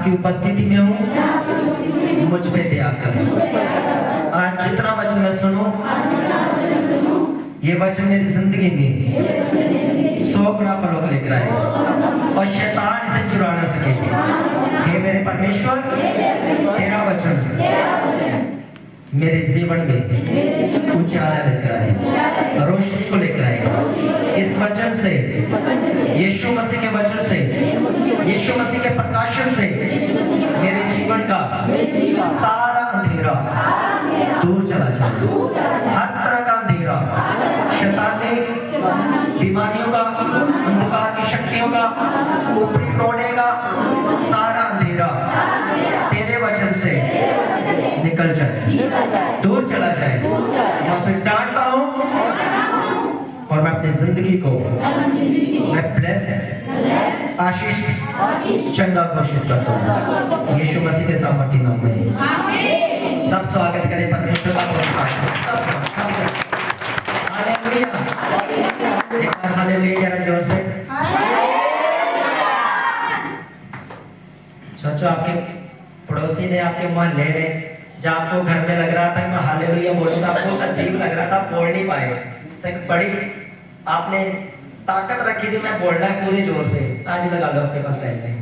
आपकी उपस्थिति में हूँ, मुझ पे दया करें। आज जितना वचन मैं सुनूं, ये वचन मेरी जिंदगी में 100 गुना फलों को लेकर आए और शैतान इसे चुरा ना सके। हे मेरे परमेश्वर, तेरा वचन मेरे जीवन में उजाला लेकर आए, रोशनी को लेकर आए। इस वचन से, यीशु मसीह के वचन से, यीशु मसीह के प्रकाशन से मेरे जीवन का सारा अंधेरा दूर चला जाए। हर तरह का अंधेरा, शैतान ने बीमारियों का, अंधकार की शक्तियों का, ऊपरी टोने का सारा अंधेरा तेरे वचन से निकल जाए, दूर चला जाए। मैं उसे डांटता हूँ और मैं अपनी जिंदगी को मैं ब्लेस, आशीष, चंगा घोषित करता हूँ यीशु मसीह के सामर्थ्य नाम में। सब स्वागत करें परमेश्वर का। हालेलुया, एक बार हालेलुया जरा जोर से। सोचो आपके पड़ोसी ने, आपके मोहल्ले में, जब आपको घर में लग रहा था मैं हालेलुया बोलूं, आपको अजीब लग रहा था, बोल नहीं पाए, तो एक बड़ी आपने ताकत रखी थी, मैं बोलना है पूरे जोर से। आज लगा लो आपके पास टाइम में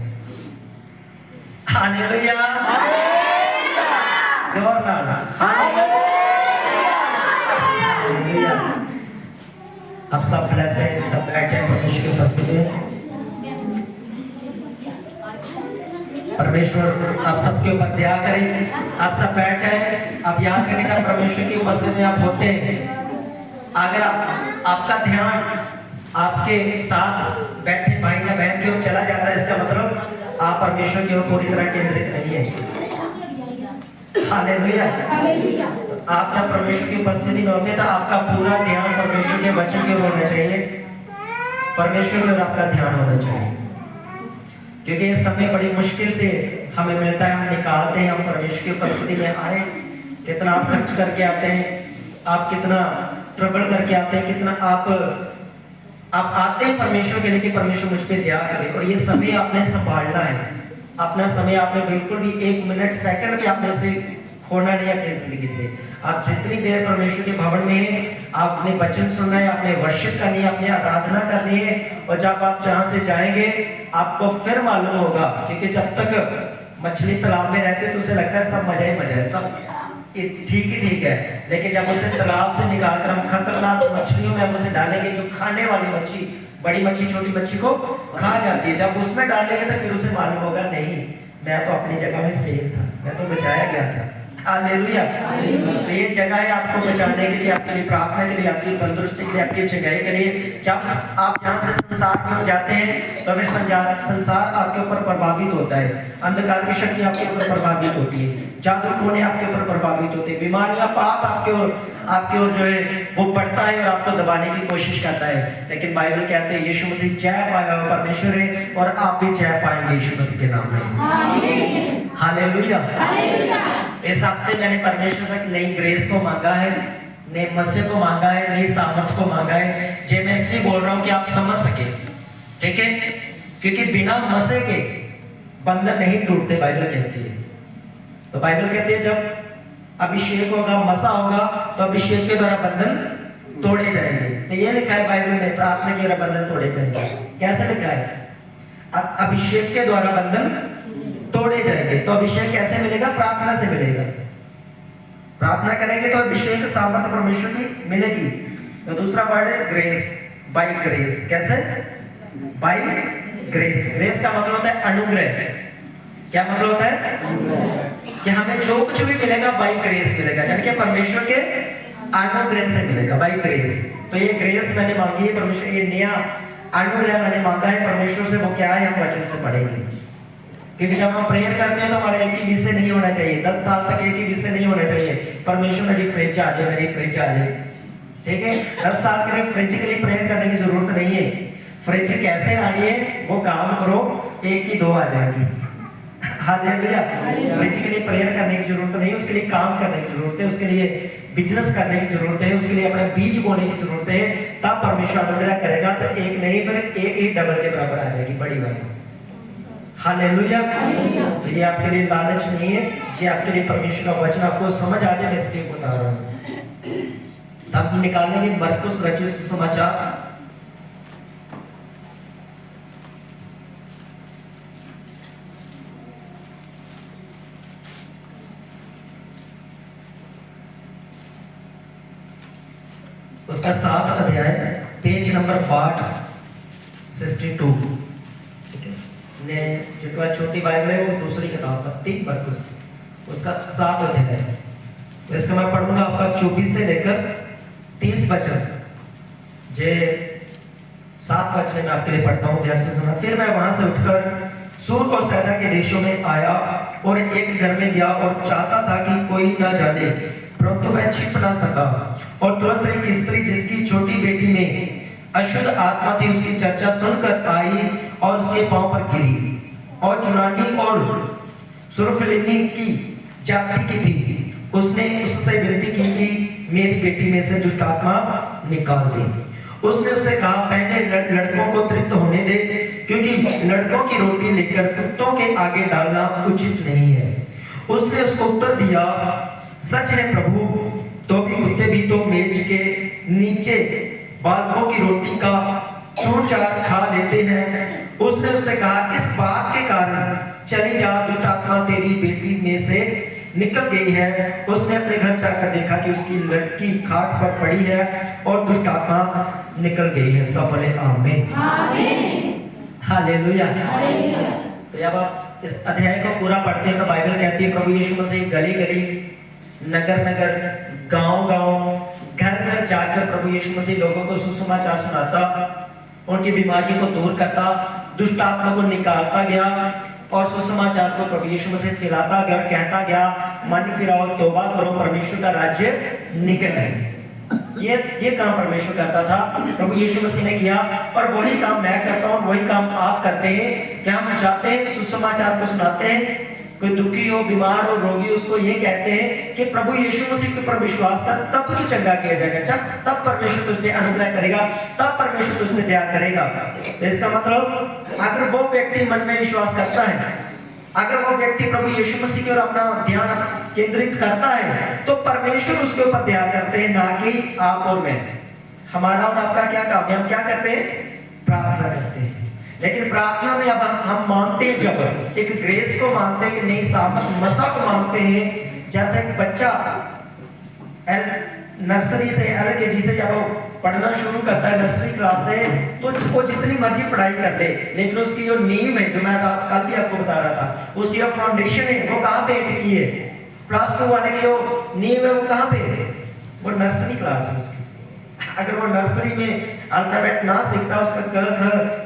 हालेलुया, जोर ना हालेलुया। अब सब ब्लेस है, सब बैठ जाए परमेश्वर के उपस्थिति में। परमेश्वर आप सबके ऊपर दया करें, आप सब बैठ जाए। आप याद करें जब परमेश्वर की उपस्थिति में आप होते हैं, अगर आपका ध्यान आपके साथ बैठे भाई या बहन की ओर चला जाता है, इसका मतलब आप परमेश्वर की ओर पूरी तरह केंद्रित नहीं है। हालेलुया। आप जब परमेश्वर की उपस्थिति में होते हैं तो आपका पूरा ध्यान परमेश्वर के वचन की ओर होना चाहिए, परमेश्वर की ओर आपका ध्यान होना चाहिए। क्योंकि ये समय बड़ी मुश्किल से हमें मिलता है, हम निकालते हैं, हम परमेश्वर की उपस्थिति में आए। कितना आप खर्च करके आते हैं, आप कितना ट्रबल करके आते हैं, कितना आप आते हैं परमेश्वर के लिए कि परमेश्वर मुझ पे दया करे। और ये समय आपने संभालना है, अपना समय आपने बिल्कुल भी 1 मिनट सेकंड भी आपने से खोना नहीं अपनी जिंदगी से। आप जितनी देर परमेश्वर के भवन में हैं, आप अपने वचन सुनना है, आपने वर्शिप करनी है, अपनी आराधना करनी है। और जब आप जहाँ से जाएंगे आपको फिर मालूम होगा, क्योंकि जब तक मछली तालाब में रहती है तो उसे लगता है सब मजा ही मजा है, सब ठीक ही ठीक है। लेकिन जब उसे तालाब से निकालकर हम खतरनाक मछलियों में हम उसे डालेंगे, जो खाने वाली मच्छी, बड़ी मच्छी छोटी मच्छी को खा जाती है, जब उसमें डालेंगे तो फिर उसे मालूम होगा नहीं, मैं तो अपनी जगह में सेफ था, मैं तो बचाया गया था। हालेलुया। तो ये जगह है आपको बचाने के लिए, आपके लिए प्रार्थना के लिए, आपकी तंदुरुस्ती के लिए, आपकी जगह के लिए। जब आप यहाँ से संसार में जाते हैं तो फिर संसार आपके ऊपर प्रभावित होता है, अंधकार की शक्ति आपके ऊपर प्रभावित होती है, जादू टोने आपके ऊपर प्रभावित होते हैं, बीमारियां, पाप आपके ओर जो है वो बढ़ता है और आपको दबाने की कोशिश करता है। लेकिन बाइबल कहते हैं यीशु मसीह जय पाया हुआ परमेश्वर है और आप भी जय पाएंगे यीशु मसीह के नाम में। हालेलुया। इस हफ्ते मैंने परमेश्वर से नई ग्रेस को मांगा है, नए मसीह को मांगा है, नई सामर्थ को मांगा है। जे मैं इसलिए बोल रहा हूँ कि आप समझ सके, ठीक है? क्योंकि बिना मसीह के बंधन नहीं टूटते, बाइबल कहती है। तो बाइबल कहती है जब अभिषेक होगा, मसा होगा, तो अभिषेक के द्वारा बंधन तोड़े जाएंगे। तो ये लिखा है बाइबल में, प्रार्थना के द्वारा बंधन तोड़े जाएंगे। कैसे लिखा है? अभिषेक के द्वारा बंधन तोड़े जाएंगे। तो अभिषेक कैसे मिलेगा? प्रार्थना से मिलेगा। प्रार्थना करेंगे तो अभिषेक सामर्थ्य परमेश्वर की मिलेगी। तो दूसरा वर्ड है ग्रेस, बाय ग्रेस। कैसे? By grace. ग्रेस का मतलब होता है अनुग्रह। क्या मतलब होता है? कि हमें जो कुछ भी मिलेगा बाय ग्रेस मिलेगा, यानी कि परमेश्वर के अनुग्रह से मिलेगा, बाय ग्रेस। तो ये ग्रेस मैंने मांगी है परमेश्वर, ये नया अनुग्रह मैंने मांगा है परमेश्वर से। वो क्या है? हम वचन से पढ़ेंगे। क्योंकि जब हम प्रेयर करते हैं तो हमारा एक ही विषय नहीं होना चाहिए, 10 साल तक एक ही विषय नहीं होना चाहिए। परमेश्वर मेरी फ्रिज आ जाए, मेरी फ्रिज आ जाए, ठीक है? 10 साल के लिए फ्रिज के लिए प्रेयर करने की जरूरत नहीं है। फ्रिज कैसे आ रही है वो काम करो, एक की 2 आ जाएगी। हालेलुया। फ्रिज के लिए प्रेयर करने की जरूरत नहीं, उसके लिए काम करने की जरूरत है, उसके लिए बिजनेस करने की जरूरत है, उसके लिए अपना बीज बोने की जरूरत है। तब परमेश्वर अनुग्रह करेगा तो एक नहीं फिर एक ही डबल के बराबर आ जाएगी, बड़ी बात। हालेलुया। तो ये आपके लिए लालच नहीं है, ये आपके लिए परमेश्वर का वचन आपको समझ आ जाए, मैं इसलिए बता रहा हूँ। तो हम निकालेंगे मरकुस रचित सुसमाचार, उसका 7 अध्याय, पेज नंबर 62। ठीक है, ने जितना छोटी बाइबल है वो दूसरी किताब पत्ती मरकुस, उसका 7 अध्याय है। तो इसका मैं पढ़ूंगा आपका 24 से लेकर 30 वचन। जे 7 वचन मैं आपके लिए पढ़ता हूँ, ध्यान से सुना। फिर मैं वहां से उठकर सूर और सैदा के देशों में आया और एक घर में गया और चाहता था कि कोई ना जाने, परंतु मैं छिप ना सका। और तुरंत एक स्त्री जिसकी छोटी बेटी में अशुद्ध आत्मा थी उसकी चर्चा सुनकर आई और उसके पांव पर गिरी, और यूनानी और सुरफिलिनी की जाति की थी। उसने उससे विनती की कि मेरी बेटी में से दुष्ट आत्मा निकाल दे। उसने उससे कहा, पहले लड़कों को तृप्त होने दे, क्योंकि लड़कों की रोटी लेकर कुत्तों के आगे डालना उचित नहीं है। उसने उसको उत्तर दिया, सच है प्रभु, तो भी कुत्ते भी तो मेज के नीचे बालकों की रोटी का चूर चार खा लेते हैं। उसने उससे कहा, इस बात के कारण चली जा, दुष्ट आत्मा तेरी बेटी में से निकल गई है। उसने अपने घर जाकर देखा कि उसकी लड़की खाट पर पड़ी है और दुष्ट आत्मा निकल गई है। सब बोले आमीन, हालेलुया। तो जब आप इस अध्याय को पूरा पढ़ते हैं तो बाइबल कहती है प्रभु यीशु मसीह गली गली, नगर नगर, गांव गांव, घर घर जाकर प्रभु यीशु मसीह लोगों को सुसमाचार सुनाता, उनकी बीमारियों को दूर करता, दुष्ट आत्मा को निकालता गया और सुसमाचार को प्रभु यीशु मसीह फैलाता गया, कहता गया, मन फिराओ, तौबा करो, परमेश्वर का राज्य निकट है। ये काम परमेश्वर करता था, प्रभु यीशु मसीह ने किया, और वही काम मैं करता हूँ, वही काम आप करते हैं। क्या हम जाते हैं सुसमाचार को सुनाते हैं, कोई दुखी हो, बीमार हो, रोगी, उसको ये कहते हैं कि प्रभु यीशु मसीह के ऊपर विश्वास कर, तब तो चंगा किया जाएगा, तब परमेश्वर तुझे अनुग्रह करेगा, तब परमेश्वर तुझे दया करेगा। इसका मतलब अगर वो व्यक्ति मन में विश्वास करता है, अगर वो व्यक्ति प्रभु यीशु मसीह की ओर अपना ध्यान केंद्रित करता है, तो परमेश्वर उसके ऊपर दया करते हैं, ना कि आप और मैं। हमारा और आपका क्या काम है? हम क्या करते हैं? प्रार्थना करते हैं। लेकिन प्रार्थना में अब हम मानते हैं, जब एक ग्रेस को मानते हैं कि नहीं, सामर्थ मसा को मानते हैं। जैसे एक बच्चा नर्सरी से LKG से जब वो पढ़ना शुरू करता है, नर्सरी क्लास से, तो वो जितनी मर्जी पढ़ाई कर ले, लेकिन उसकी जो नींव है, जो मैं कल भी आपको बता रहा था, उसकी जो फाउंडेशन है वो कहाँ पे टिकी है? +2 वाले की जो नींव है वो कहाँ पे है? वो नर्सरी क्लास है उसकी। अगर वो नर्सरी में अल्फाबेट ना सीखता, उसका क ख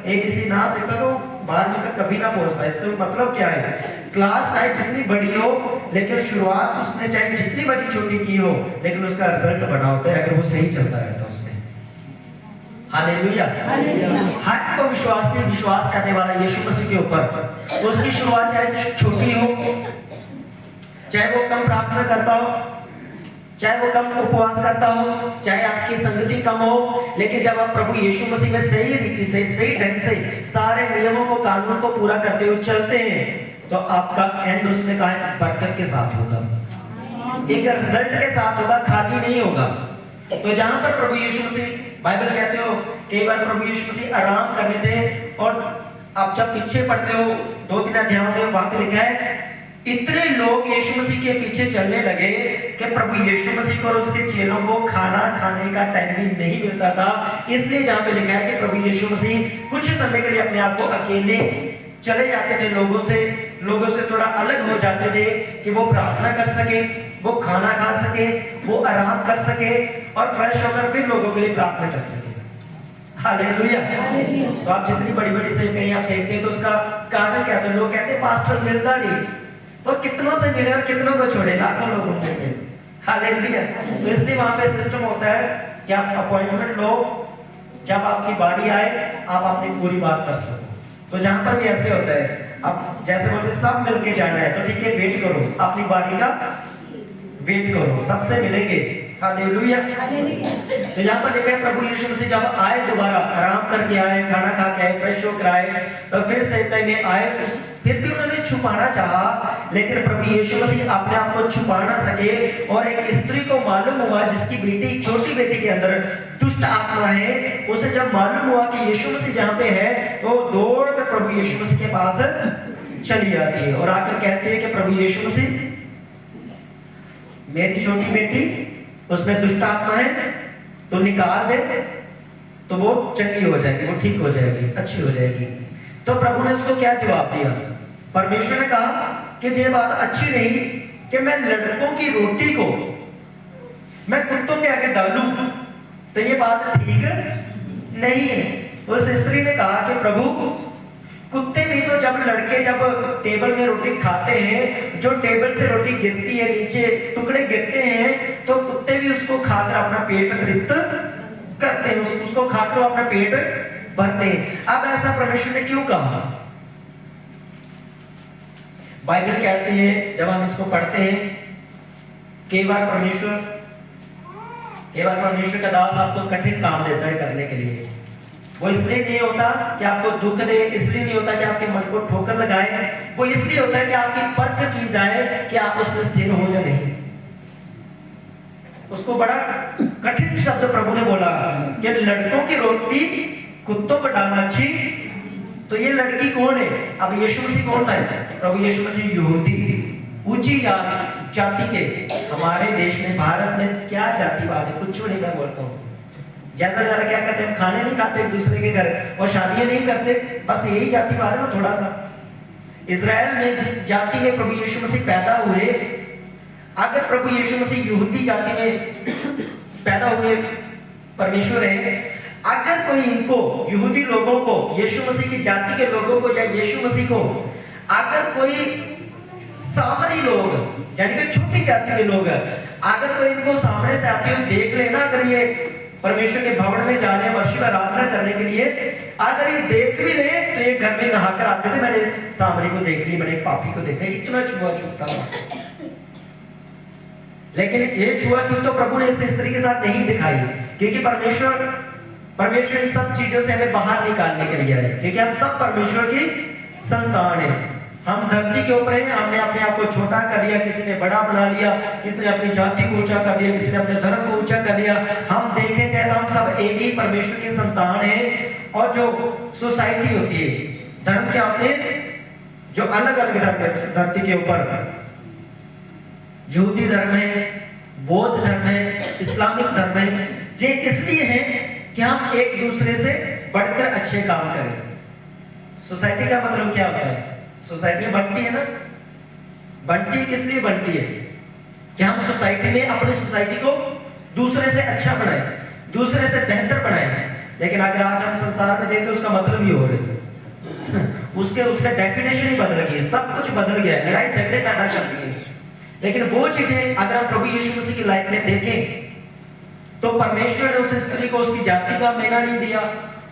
ABC ना सीखता, तो 12वीं तक कभी ना पहुंचता। इसका मतलब क्या है? क्लास चाहे जितनी बड़ी हो, लेकिन शुरुआत उसने चाहे जितनी बड़ी छोटी की हो, लेकिन उसका रिजल्ट बड़ा होता है अगर वो सही चलता रहता है उसमें। हालेलुया। हर को विश्वास करने वाला यीशु मसीह के ऊपर, उसकी शुरुआत चाहे छोटी हो, चाहे वो कम प्रार्थना करता हो, चाहे वो कम उपवास करता हो, चाहे आपकी संगति कम हो, लेकिन जब आप प्रभु यीशु मसीह में सही रीति से, सही ढंग से सारे नियमों को, कानून को पूरा करते हुए चलते हैं, तो आपका एंड उसने कहा बरकत के साथ होगा, एक रिजल्ट के साथ होगा, खाली नहीं होगा। तो जहां पर प्रभु यीशु मसीह, बाइबल कहते हो कई बार प्रभु यीशु मसीह आराम कर लेते हैं, और आप जब पीछे पढ़ते हो 2-3 अध्यायों में, वहां पे लिखा है इतने लोग यीशु मसीह के पीछे चलने लगे कि प्रभु यीशु मसीह को और उसके चेलों को खाना खाने का टाइम भी नहीं मिलता था। इसलिए जहां पे लिखा है कि प्रभु यीशु मसीह कुछ समय के लिए अपने आप को अकेले चले जाते थे, लोगों से थोड़ा अलग हो जाते थे कि वो प्रार्थना कर सके, वो खाना खा सके, वो आराम कर सके, और फ्रेश होकर फिर लोगों के लिए प्रार्थना कर सके। हालेलुया। तो आप जितनी बड़ी से कहीं आप देखते हैं तो उसका कारण क्या है? लोग कहते हैं पास्टर मिलता नहीं, तो कितनों से मिले और कितनों को छोड़े? लाखों लोगों में से। हालेलुया। तो इसलिए वहां पे सिस्टम होता है कि आप अपॉइंटमेंट लो, जब आपकी बारी आए आप अपनी पूरी बात कर सको। तो जहां पर भी ऐसे होता है, अब जैसे बोलते सब मिलके जाना है, तो ठीक है, वेट करो, अपनी बारी का वेट करो, सबसे मिलेंगे। हालेलुया। तो यहाँ पर लिखा है प्रभु यीशु मसीह जब आए, दोबारा आराम करके आए, खाना खा के आए, फ्रेश शो कराए, तो फिर सैतान में आए, फिर भी उन्होंने छुपाना चाहा, लेकिन प्रभु यीशु मसीह अपने आप को छुपा ना सके। और एक स्त्री को मालूम हुआ जिसकी बेटी, छोटी बेटी के अंदर दुष्ट आत्मा है, उसे जब मालूम हुआ कि यीशु मसीह जहाँ पे है, तो दौड़कर प्रभु यीशु मसीह के पास चली आती है और आकर कहती है कि प्रभु यीशु मसीह, मेरी छोटी बेटी, उसमें दुष्ट आत्मा है, तो निकाल दे, तो वो चंगी हो जाएगी, वो ठीक हो जाएगी, अच्छी हो जाएगी। तो प्रभु ने उसको क्या जवाब दिया? परमेश्वर ने कहा कि ये बात अच्छी नहीं कि मैं लड़कों की रोटी को मैं कुत्तों के आगे डालूं, तो ये बात ठीक नहीं है। उस स्त्री ने कहा कि प्रभु, कुत्ते भी तो जब लड़के जब टेबल में रोटी खाते हैं, जो टेबल से रोटी गिरती है, नीचे टुकड़े गिरते हैं, तो कुत्ते भी उसको खाकर अपना पेट तृप्त करते हैं, उसको खाकर अपना पेट भरते हैं। अब ऐसा परमेश्वर ने क्यों कहा? बाइबल कहती है, जब हम इसको पढ़ते हैं, कई बार परमेश्वर का दास आपको कठिन काम देता है करने के लिए। वो इसलिए नहीं होता कि आपको दुख दे, इसलिए नहीं होता कि आपके मन को ठोकर लगाए, वो इसलिए होता है कि आपकी परख की जाए कि आप उसमें स्थिर हो या नहीं। उसको बड़ा कठिन शब्द प्रभु ने बोला कि लड़कों की रोटी कुत्तों को डालना अच्छी। तो ये लड़की कौन है? अब यीशु मसीह कौन है? प्रभु यीशु मसीह यहूदी, ऊंची जाति के। हमारे देश में, भारत में क्या जातिवाद है, कुछ नहीं। मैं बोलता हूँ ज्यादा क्या करते हैं, खाने नहीं खाते एक दूसरे के घर, और शादियां नहीं करते, बस यही जातिवाद है ना थोड़ा सा। इजराइल में जिस जाति में प्रभु यीशु मसीह पैदा हुए, अगर प्रभु यीशु मसीह यहूदी जाति में पैदा हुए परमेश्वर है, अगर कोई इनको यहूदी लोगों को, यीशु मसीह की जाति के लोगों को, या यीशु मसीह को अगर कोई सामरी लोग, यानी कि छोटी जाति के लोग, अगर कोई इनको सामने से आते हुए देख लेना, अगर ये परमेश्वर के भवन में जा रहे हैं वर्षिप आराधना करने के लिए, अगर ये देख भी ले, तो ये घर में नहाकर आते थे, मैंने सामरी को देख लिया, मैंने पापी को देखा, इतना छुआ-छूत था। लेकिन ये छुआ-छूत तो प्रभु ने इस स्त्री के साथ नहीं दिखाई, क्योंकि परमेश्वर इन सब चीजों से हमें बाहर निकालने के लिए है, क्योंकि हम सब परमेश्वर की संतान है। हम धरती के ऊपर हैं, हमने अपने आप को छोटा कर लिया, किसी ने बड़ा बना लिया, किसी ने अपनी जाति को ऊंचा कर लिया, किसी ने अपने धर्म को ऊंचा कर लिया। हम देखे जाए तो हम सब एक ही परमेश्वर की संतान हैं। और जो सोसाइटी होती है, धर्म क्या होते हैं, जो अलग अलग धर्म है धरती के ऊपर, यहूदी धर्म है, बौद्ध धर्म है, इस्लामिक धर्म है, ये इसलिए है कि हम एक दूसरे से बढ़कर अच्छे काम करें। सोसाइटी का मतलब क्या होता है? सोसाइटी बनती है ना, बनती किस लिए बनती है? कि हम सोसाइटी में अपनी सोसाइटी को दूसरे से अच्छा बनाएं, दूसरे से बेहतर बनाएं। लेकिन अगर आज हम संसार में देखें तो उसका मतलब ही हो रहा है उसका डेफिनेशन ही बदल गई है, सब कुछ बदल गया है, लड़ाई झगड़े पैदा कर दिए। लेकिन वो चीजें अगर हम प्रभु यीशु मसीह की लाइफ में देखें, तो परमेश्वर ने उस स्त्री को उसकी जाति का मेला नहीं दिया,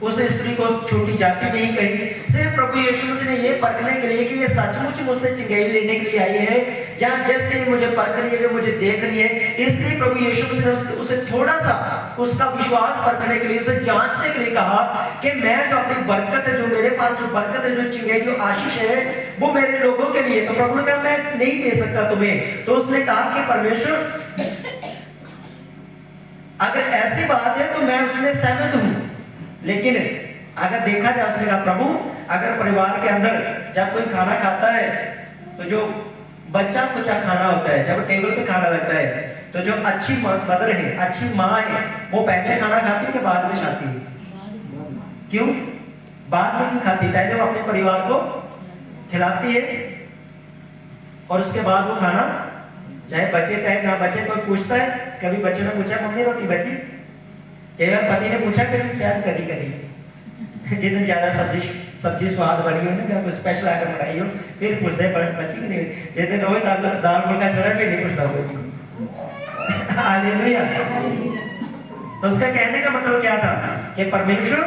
उस स्त्री को छोटी जाति नहीं कही। सिर्फ प्रभु यीशु मसीह ने ये परखने के लिए कि ये सचमुच मुझसे चिंगाई लेने के लिए आई है, जहाँ जैसे मुझे परख रही है, मुझे देख रही है, इसलिए प्रभु यीशु मसीह ने उसे थोड़ा सा उसका विश्वास परखने के लिए, उसे जांचने के लिए कहा कि मैं जो अपनी बरकत है, जो मेरे पास जो बरकत है, जो चिंगाई, जो आशीष है, वो मेरे लोगों के लिए। तो प्रभु ने कहा मैं नहीं दे सकता तुम्हें। तो उसने कहा कि परमेश्वर अगर ऐसी बात है तो मैं उसमें सहमत हूं, लेकिन अगर देखा जाए, उसने कहा प्रभु अगर परिवार के अंदर जब कोई खाना खाता है, तो जो बच्चा कुचा खाना होता है, जब टेबल पे खाना लगता है, तो जो अच्छी मदर है, अच्छी माँ है, वो पहले खाना खाती है कि बाद में खाती है? क्यों बाद में क्यों खाती? पहले वो अपने परिवार को खिलाती है और उसके बाद वो खाना चाहे बचे चाहे ना बचे, कोई पूछता है? कभी बच्चों ने पूछा मम्मी रोटी बची? एवं पति ने पूछा कभी? शायद कभी जितनी ज्यादा सब्जी स्वाद बनी हो ना, जब स्पेशल आइटम बनाई हो, फिर पूछते हैं बची कि नहीं। जिस दिन रोज दाल फुल्का छोड़ा, फिर नहीं पूछता कोई। हालेलुया। तो उसका कहने का मतलब क्या था कि परमेश्वर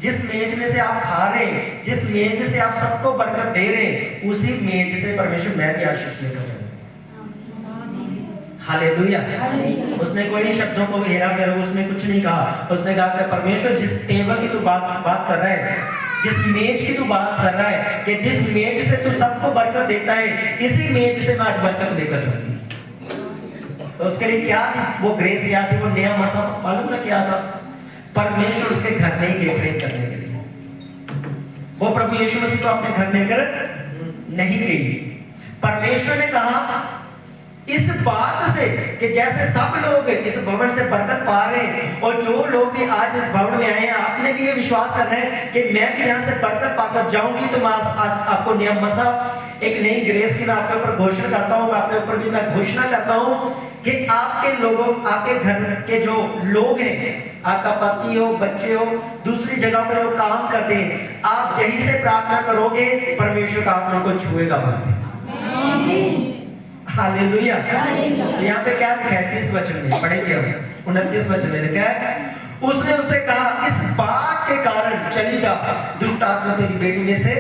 जिस मेज में से आप खा रहे हैं, जिस मेज से आप सबको बरकत दे रहे हैं, उसी मेज से परमेश्वर मैं भी आशीष लेता हूं। हालेलुया। उसने कोई शब्दों को हेरा फेरा उसने कुछ नहीं कहा। उसने कहा कि परमेश्वर जिस टेबल की तू बात कर रहा है, जिस मेज की तू बात कर रहा है कि जिस मेज से तू सबको बरकत देता है, इसी मेज से मैं आज बरकत लेकर जाऊंगी। तो उसके लिए क्या वो ग्रेस क्या थी, वो नया मसा मालूम था क्या था? परमेश्वर उसके घर में ही डेकोरेट करने के लिए। वो प्रभु यीशु मसीह तो अपने घर लेकर नहीं गई। परमेश्वर ने कहा इस बात से कि जैसे सब लोग इस भवन से बरकत पा रहे हैं और जो लोग भी आज इस भवन में आए हैं, आपने भी ये विश्वास करना है कि मैं भी यहाँ से बरकत पाकर जाऊंगी। तो मैं आपको नया मसा, एक नई ग्रेस की मैं आपके ऊपर घोषणा करता हूँ, आपके ऊपर भी मैं घोषणा करता हूँ कि आपके लोगों, आपके घर के जो लोग हैं, आपका पति हो, बच्चे हो, दूसरी जगह पर जो काम करते हैं, आप यहीं से प्रार्थना करोगे, परमेश्वर का आप लोगों को छुएगा। हालेलुया। तो यहाँ पे क्या लिखा है 30 वचन में, पढ़ेंगे हम 29 वचन में लिखा है, उसने उससे कहा इस बात के कारण चली जा, दुष्ट आत्मा तेरी बेटी में से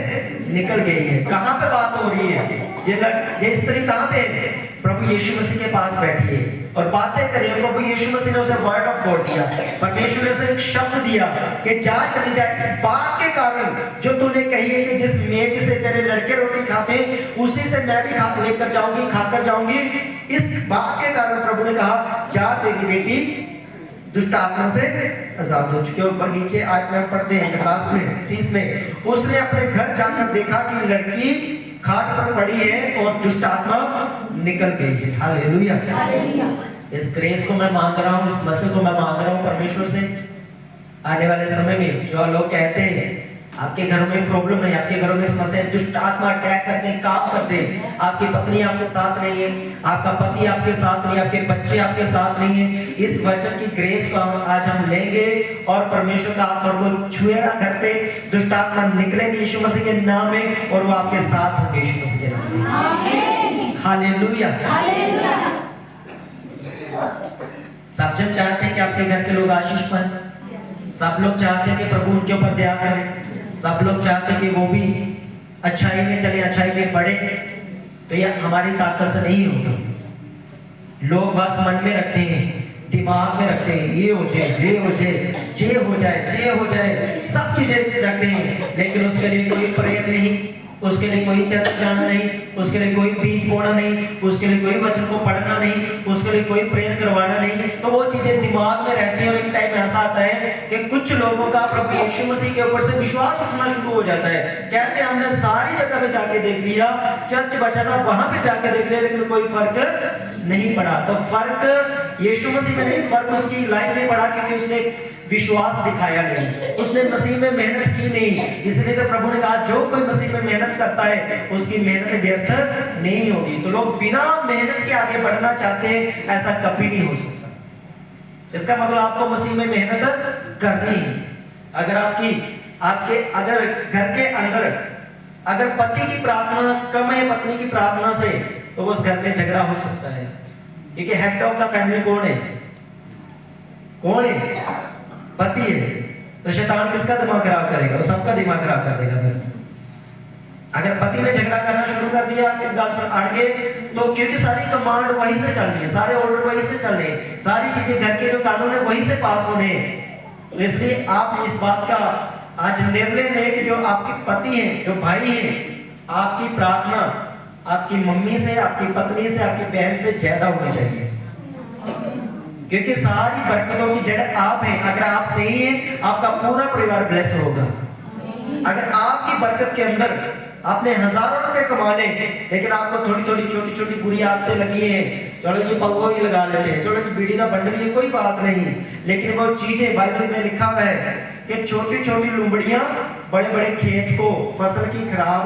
निकल गई है। कहाँ पे बात हो रही है? ये स्त्री कहाँ पे है? प्रभु यीशु मसीह के पास बैठी है और बातें कर रही है। प्रभु यीशु मसीह ने उसे वर्ड ऑफ गॉड दिया, परमेश्वर ने उसे एक शब्द दिया कि जा, चली जा, इस बात के कारण जो तूने कही है कि जिस मेज से तेरे लड़के रोटी खाते उसी से मैं भी खा लेकर जाऊंगी, खाकर जाऊंगी। इस बात के कारण प्रभु ने कहा जा, तेरी बेटी दुष्ट आत्मा से आजाद हो चुकी है। ऊपर नीचे आज में पढ़ते हैं 50 में 30 में, उसने अपने घर जाकर देखा कि लड़की खाट पर पड़ी है और दुष्ट आत्मा निकल गई है। हालेलुया। इस ग्रेस को मैं मांग रहा हूँ, इस मसीह को मैं मांग रहा हूँ परमेश्वर से। आने वाले समय में जो लोग कहते हैं आपके घरों में प्रॉब्लम है, आपके घरों में समस्या है, दुष्ट आत्मा अटैक करते हैं, काम करते हैं, आपकी पत्नी आपके साथ नहीं है, आपका पति आपके साथ नहीं है, आपके बच्चे आपके साथ नहीं है, इस वचन की ग्रेस को आज हम लेंगे और परमेश्वर का आत्मा को छुएगा घर पे, दुष्ट आत्मा निकलेगी यीशु मसीह के नाम में और वो आपके साथ होंगे यीशु मसीह के नाम में। आमीन। हालेलुया। सब जन चाहते हैं कि आपके घर के लोग आशीष पाएं, सब लोग चाहते हैं कि प्रभु उनके ऊपर दया करे, सब लोग चाहते हैं कि वो भी अच्छाई में चले, अच्छाई में बढ़े। तो ये हमारी ताकत से नहीं होगा। लोग बस मन में रखते हैं, दिमाग में रखते हैं, ये हो जाए, ये हो जाए, ये हो जाए, ये हो जाए, सब चीजें रखते हैं, लेकिन उसके लिए कोई प्रेयर नहीं, उसके लिए कोई चर्च जाना नहीं, उसके लिए कोई बीज बोना नहीं, उसके लिए कोई वचन को पढ़ना नहीं, उसके लिए कोई प्रेयर करवाना नहीं। तो वो चीजें दिमाग में रहती हैं और एक टाइम ऐसा आता है कि कुछ लोगों का प्रभु यीशु मसीह के ऊपर से विश्वास उठना शुरू हो जाता है। कहते हैं हमने सारी जगह पे जाके देख लिया, चर्च बचा था वहां पे जाके देख लिया, लेकिन कोई फर्क नहीं पड़ा। तो फर्क यीशु मसीह में नहीं, फर्क उसकी लाइफ में पड़ा क्योंकि उसने विश्वास दिखाया नहीं, उसने मसीह में मेहनत की नहीं। इसलिए तो प्रभु ने कहा जो कोई मसीह में मेहनत करता है उसकी मेहनत व्यर्थ नहीं होगी। तो लोग बिना मेहनत के आगे बढ़ना चाहते हैं, ऐसा कभी नहीं हो सकता। इसका मतलब आपको मसीह में मेहनत करनी है। अगर आपके अगर घर के अंदर अगर पति की प्रार्थना कम है पत्नी की प्रार्थना से, तो उस घर में झगड़ा हो सकता है। क्योंकि हेड ऑफ द फैमिली कौन है? कौन है? पति है। तो शैतान किसका दिमाग खराब करेगा? वो सबका दिमाग खराब कर देगा। फिर अगर पति ने झगड़ा करना शुरू कर दिया आपके गाल पर अड़ गए, तो क्योंकि सारी कमांड वहीं से चल रही है, सारे ऑर्डर वहीं से चल रहे हैं, सारी चीजें घर के जो कानून है वहीं से पास होने हैं। तो इसलिए आप इस बात का आज निर्णय लें कि जो आपके पति हैं, जो भाई हैं, आपकी प्रार्थना आपकी मम्मी से, आपकी पत्नी से, आपकी बहन से ज्यादा होनी चाहिए। क्योंकि सारी बरकतों की जड़ आप हैं। अगर आप सही हैं, आपका पूरा परिवार ब्लेस होगा। अगर आपकी बरकत के अंदर आपने हजारों रुपए कमा ले, लेकिन आपको थोड़ी थोड़ी छोटी छोटी बुरी आदतें लगी हैं, चलो ये पगो ही लगा लेते हैं, चलो बीड़ी का बंडल, ये कोई बात नहीं, लेकिन वो चीजें बाइबल में लिखा हुआ है कि छोटी छोटी लुम्बड़ियां बड़े बड़े खेत को, फसल की खराब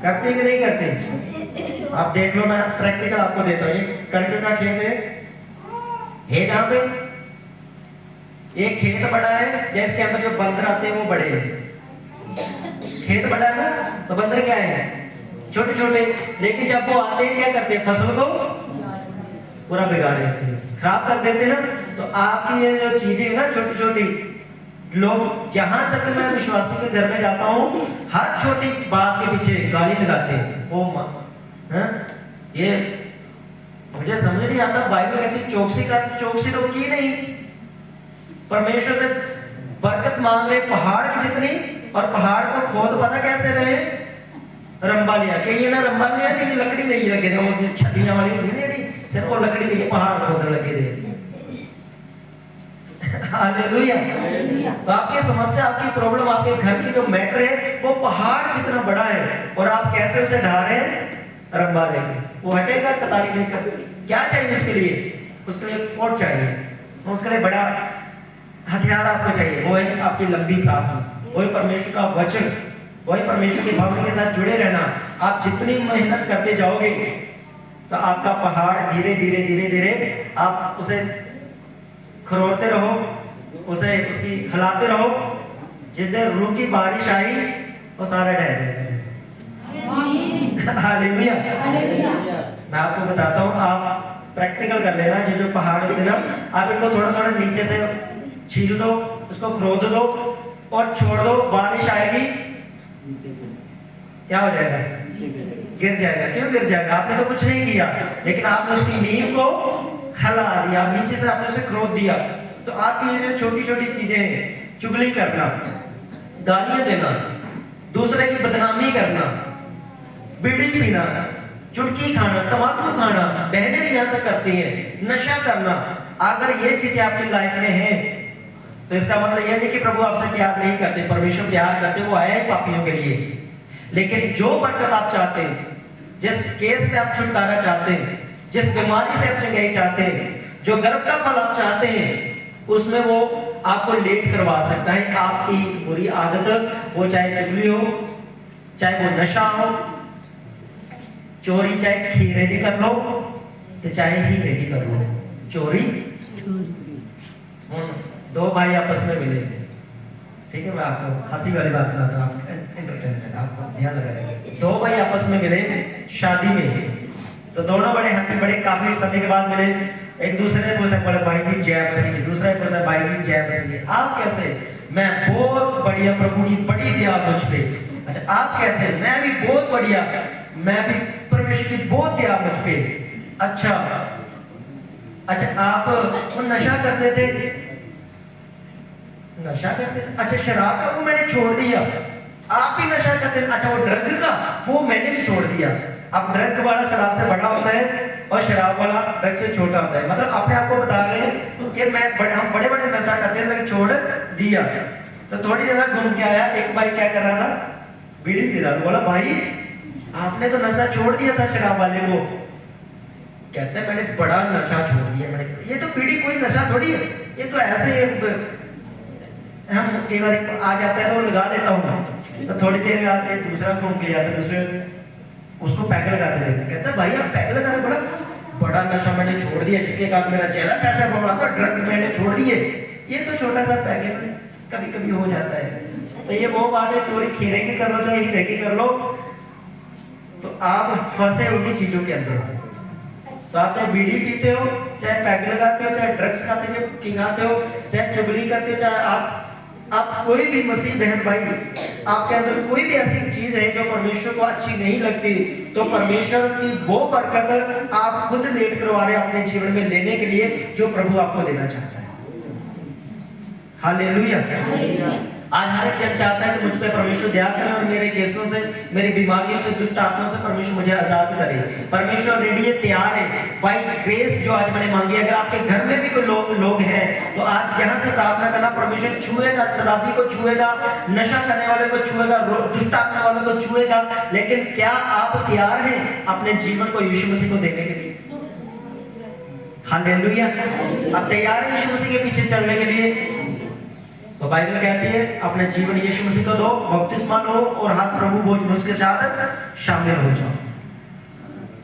करते कि नहीं करते? आप देख लो, मैं प्रैक्टिकल आपको देता हूँ। एक कणक का खेत है जहाँ पे एक खेत बड़ा है, जिसके अंदर जो बंदर आते हैं वो बड़े हैं। खेत बड़ा है ना, तो बंदर क्या है? छोटे छोटे। लेकिन जब वो आते हैं क्या करते हैं? फसल को पूरा बिगाड़ देते हैं, खराब कर देते हैं ना। तो आपकी ये जो चीजें है ना छोटी छोटी, लोग जहां तक मैं विश्वासी के घर में जाता हूँ, हर छोटी बात के पीछे गाली लगाते हैं। ओ माँ, ये मुझे समझ नहीं आता। बाइबल कहती चौकसी कर, चौकसी तो की नहीं। परमेश्वर से बरकत मांग रहे पहाड़ की जितनी, और पहाड़ को खोद पता कैसे रहे, रंबा लिया कि ये ना रंबा लिया कि ये लकड़ी नहीं लगे थे, वो छलियां वाली होती है नहीं, सिर्फ वो लकड़ी नहीं, पहाड़ खोदने लगे थे। हालेलुया। तो आपकी समस्या, आपकी प्रॉब्लम, आपके घर की जो मैटर है वो पहाड़ जितना बड़ा है, और आप कैसे उसे ढा रहे हैं, रंबा लेके। वो हटेगा कतारी लेकर। क्या चाहिए उसके लिए? उसके लिए एक्सपोर्ट चाहिए, उसके लिए बड़ा हथियार आपको चाहिए, वो है आपकी लंबी प्रार्थना, वही परमेश्वर का वचन, वही परमेश्वर के भवन के साथ जुड़े रहना। आप जितनी मेहनत करते जाओगे तो आपका पहाड़ धीरे धीरे धीरे धीरे आप उसे खरोड़ते रहो, उसे उसकी हिलाते रहो। जिस दिन रूह की बारिश आई वो सारा ढह जाएगा। हालेलुया। मैं आपको बताता हूँ, आप प्रैक्टिकल कर लेना। जो पहाड़ होते ना, आप इनको थोड़ा थोड़ा नीचे से छील दो, उसको खरोद दो और छोड़ दो, बारिश आएगी, क्या हो जाएगा? गिर जाएगा। क्यों गिर जाएगा? आपने तो कुछ नहीं किया, लेकिन आपने उसकी नींव को हिला दिया, नीचे से आपने उसे खरोद दिया। तो आपकी ये जो छोटी छोटी चीजें हैं, चुगली करना, गालियां देना, दूसरे की बदनामी करना, बीड़ी पीना, चुटकी खाना, तंबाकू खाना, बहनें भी यहाँ तक करती हैं, नशा करना, अगर ये चीजें आपकी लाइफ में हैं तो इसका मतलब यह नहीं कि प्रभु आपसे प्यार नहीं करते, परमेश्वर प्यार करते, वो आया है पापियों के लिए। लेकिन जो बरकत आप चाहते हैं, जिस केस से आप छुटकारा चाहते हैं, जिस बीमारी से आप चंगाई चाहते हैं, जो गर्भ का फल आप चाहते हैं, उसमें वो आपको लेट करवा सकता है आपकी बुरी आदत, वो चाहे चुगली हो, चाहे वो नशा हो, चोरी चाहे खीरेदी कर लो, चाहे ही रेदी कर लो। चोरी, दो भाई आपस में मिले, ठीक है, मैं आपको हंसी वाली बात सुनाता हूँ, आपको एंटरटेनमेंट, आपको ध्यान लगाएगा। दो भाई आपस में मिले शादी में, तो दोनों बड़े हैप्पी, बड़े काफी समय के बाद मिले। एक दूसरे ने बोलता बोले भाई जी जय मसीह, दूसरा बोलता भाई जी जय मसीह। आप कैसे? मैं बहुत बढ़िया, प्रभु की बड़ी दया मुझ पे। अच्छा आप कैसे? मैं भी बहुत बढ़िया, मैं भी परमेश्वर की बहुत दया मुझ पे। अच्छा आप वो नशा करते थे? नशा करते थे। अच्छा शराब का वो मैंने छोड़ दिया। आप भी नशा करते थे? अच्छा वो ड्रग का वो मैंने भी छोड़ दिया। अब ड्रग वाला शराब से बड़ा होता है और शराब वाला ड्रग से छोटा होता है। मतलब अपने आप को बता रहे हैं कि हम बड़े बड़े नशा करते थे लेकिन छोड़ दिया। तो थोड़ी देर बाद घूम के आया, एक भाई क्या कर रहा था, बीड़ी पी रहा था। बोला भाई आपने तो नशा छोड़ दिया था शराब वाले को। कहते हैं मैंने बड़ा नशा छोड़ दिया। मैंने, ये तो बीड़ी कोई नशा थोड़ी है, ये तो ऐसे हम कई बार आ जाता है तो लगा लेता हूँ, तो थोड़ी देर में आके दूसरा घूम के जाता, दूसरे उसको पैक लगाते थे। कहता भाई आप पैक लगा रहे, बड़ा नशा मैंने छोड़ दिया जिसके कारण मेरा ज्यादा पैसा बढ़ रहा था, ड्रग मैंने छोड़ दिए। ये तो छोटा सा पैक है, कभी कभी हो जाता है। तो ये वो बात है, चोरी खीरे की कर लो चाहे हीरे की कर लो, तो आप फंसे उन्हीं चीजों के अंदर। तो आप चाहे बीड़ी पीते हो, चाहे पैक लगाते हो, चाहे ड्रग्स खाते हो, चाहे चुगली करते हो, चाहे आप कोई भी मसीह बहन भाई, आपके अंदर कोई भी ऐसी चीज है जो परमेश्वर को अच्छी नहीं लगती, तो परमेश्वर की वो बरकत आप खुद लेट करवा रहे अपने जीवन में लेने के लिए जो प्रभु आपको देना चाहता है। हालेलुया। आज हर एक जन चाहता है कि मुझ पे परमेश्वर दया करे और मेरे केसों से, मेरी बीमारियों से, दुष्ट आत्माओं से परमेश्वर मुझे आजाद करे। परमेश्वर रेडी है, तैयार है। बाय ग्रेस जो आज मैंने मांगी, अगर आपके घर में भी कोई लोग हैं तो आज यहाँ से प्रार्थना करना, परमेश्वर छुएगा, शराबी को छुएगा, नशा करने वाले को छुएगा, दुष्ट आत्मा वाले को छुएगा। लेकिन क्या आप तैयार हैं अपने जीवन को यीशु मसीह को देने के लिए? हालेलुया। आप तैयार हैं यीशु मसीह के पीछे चलने के लिए? तो बाइबल कहती है अपने जीवन यीशु मसीह को दो, बपतिस्मा लो और हाथ प्रभु बोझ मुझके साथ शामिल हो जाओ।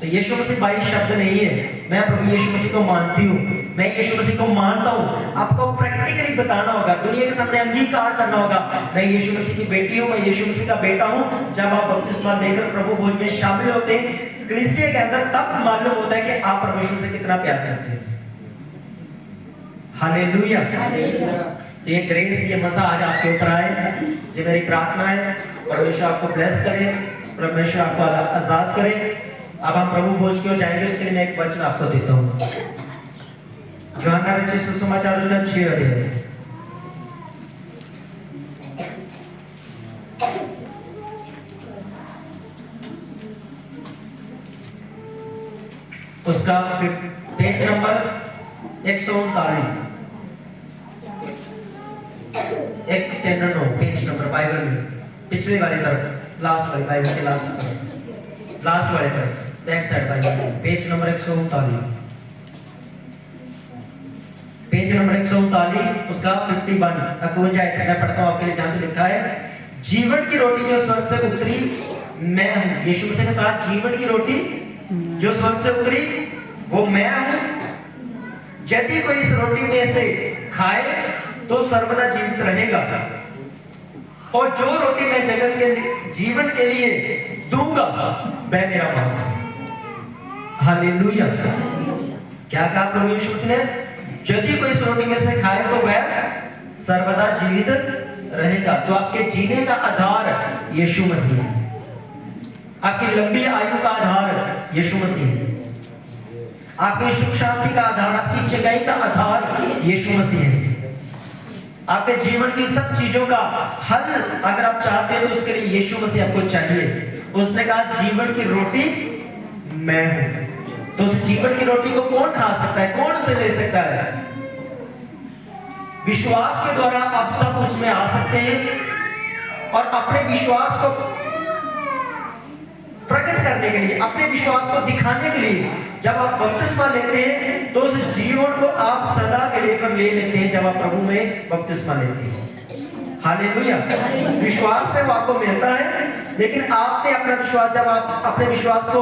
तो यीशु मसीह बाई शब्द नहीं है, मैं प्रभु यीशु मसीह को मानती हूँ, मैं यीशु मसीह को मानता हूँ। आपको प्रैक्टिकली बताना होगा, दुनिया के सामने अंगीकार करना होगा, मैं यीशु मसीह की बेटी हूँ, मैं यीशु मसीह का बेटा हूँ। जब आप बपतिस्मा लेकर प्रभु बोझ में शामिल होते हैं कलीसिया के अंदर, तब मालूम होता है कि आप परमेश्वर से कितना प्यार करते हैं। हालेलुया। तो ये ग्रेस, ये मजा आज आपके ऊपर आए। जो मेरी प्रार्थना है परमेश्वर आपको ब्लेस करे, परमेश्वर आपको आजाद करे। अब हम प्रभु भोज की ओर जाएंगे, उसके लिए मैं एक वचन आपको देता हूँ। यूहन्ना रचित सुसमाचार उसका 6 अध्याय, उसका page number 139, 139 page number Bible में पिछले वाली तरफ, लास्ट वाली बाइबल के लास्ट तरफ, लास्ट वाले तरफ, back side Bible page number 139, page number 139 उसका 51 51 आयत मैं पढ़ता हूं आपके लिए, जहां पे लिखा है जीवन की रोटी जो स्वर्ग से उतरी मैं हूं। यीशु मसीह ने कहा जीवन की रोटी जो स्वर्ग से उतरी वो मैं हूं, यदि कोई इस रोटी में से खाए तो सर्वदा जीवित रहेगा, और जो रोटी मैं जगत के जीवन के लिए दूंगा वह मेरा मांस है। हालेलुया। क्या कहा प्रभु यीशु मसीह ने? यदि कोई इस रोटी में से खाए तो वह सर्वदा जीवित रहेगा। तो आपके जीने का आधार यीशु मसीह है, आपकी लंबी आयु का आधार यीशु मसीह है, आपकी सुख शांति का आधार, आपकी चंगाई का आधार यीशु मसीह है। आपके जीवन की सब चीजों का हल अगर आप चाहते हैं तो उसके लिए यीशु मसीह आपको चाहिए। उसने कहा जीवन की रोटी मैं हूं। तो उस जीवन की रोटी को कौन खा सकता है, कौन उसे ले सकता है? विश्वास के द्वारा आप सब उसमें आ सकते हैं, और अपने विश्वास को प्रकट करने के लिए, अपने विश्वास को दिखाने के लिए जब आप बपतिस्मा लेते हैं तो उस जीवन को आप सदा के लिए फिर ले लेते हैं जब आप प्रभु में बपतिस्मा लेते हैं। हालेलुया। विश्वास से वो आपको मिलता है, लेकिन आपने अपना विश्वास, जब आप अपने विश्वास को